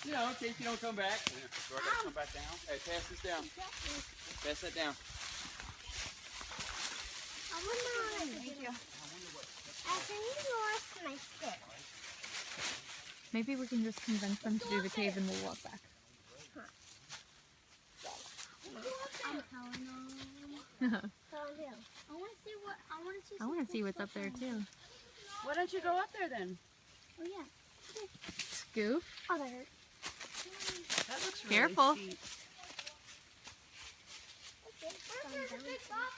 You know, in case you don't come back. Do I gotta come back down? Hey, pass this down. Pass that down. Thank you. I think you lost my stick. Maybe we can just convince them to do the cave and we'll walk back. I'm telling them. I want to see what's up there too. Why don't you go up there then? Oh yeah. Scoof. Oh, that hurt. That looks really Careful. steep.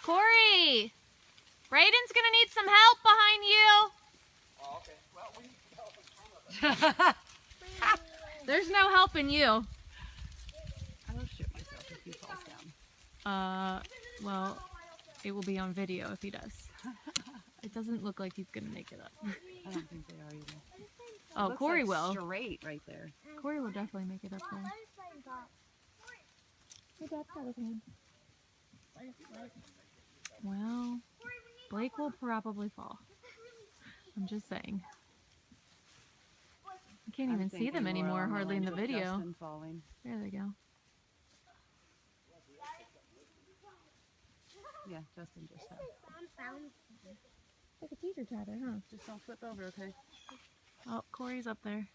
Corey! Brayden's gonna need some help behind you. Oh, okay. Well, we need help in front of us. There's no helping you. I will shoot myself if he falls down. Well, it will be on video if he does. It doesn't look like he's gonna make it up. I don't think they are either. Oh, Looks Corey like will. Straight right there. Corey will definitely make it up there. Hey, Dad's got his hand. Well, Blake will probably fall. I'm just saying. You can't even see them anymore, hardly in the video. Justin falling. There they go. Yeah, Justin just fell. Like a teeter totter, huh? Just don't flip over, okay? Oh, Corey's up there.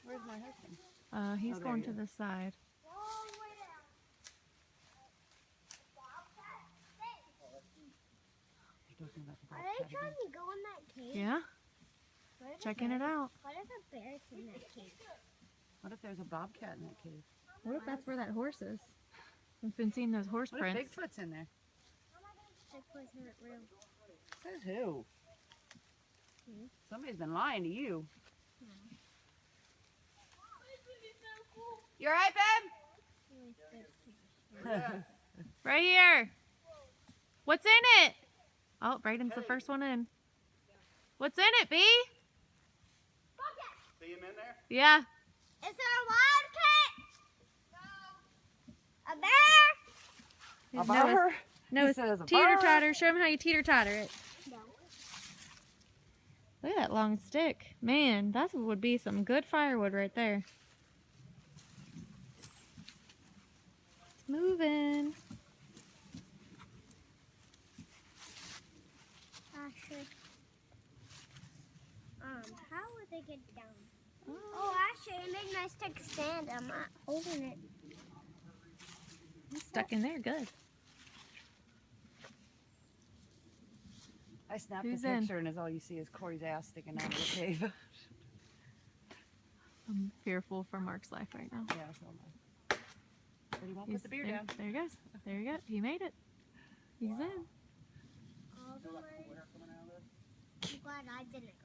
Where's my husband? He's Oh, there going he to is. the side. You're talking about the Are bobcat they trying again. to go in that cave? Yeah, What if checking it out. What if a bear's in that cave? What if there's a bobcat in that cave? What if that's where that horse is? We've been seeing those horse What if prints. Bigfoot's in there? Bigfoot's not real. Says who? Somebody's been lying to you. You alright, babe? Right here. What's in it? Oh, Brayden's the first one in. What's in it, B? See him in there? Yeah. Is there a wildcat? No. A bear? A bar? No, He says a teeter bar. totter. Show him how you teeter totter it. No. Look at that long stick. Man, that would be some good firewood right there. It's moving. Ashley. How would they get down? Oh, Ashley, it made my stick stand. I'm not holding it. It's stuck in there. Good. I snapped Who's a in? picture and all you see is Corey's ass sticking out of the cave. I'm fearful for Mark's life right now. Yeah, so am I. But he won't put the beer there, down. There he goes. There you go. He made it. He's in. All the way. I'm glad I didn't go.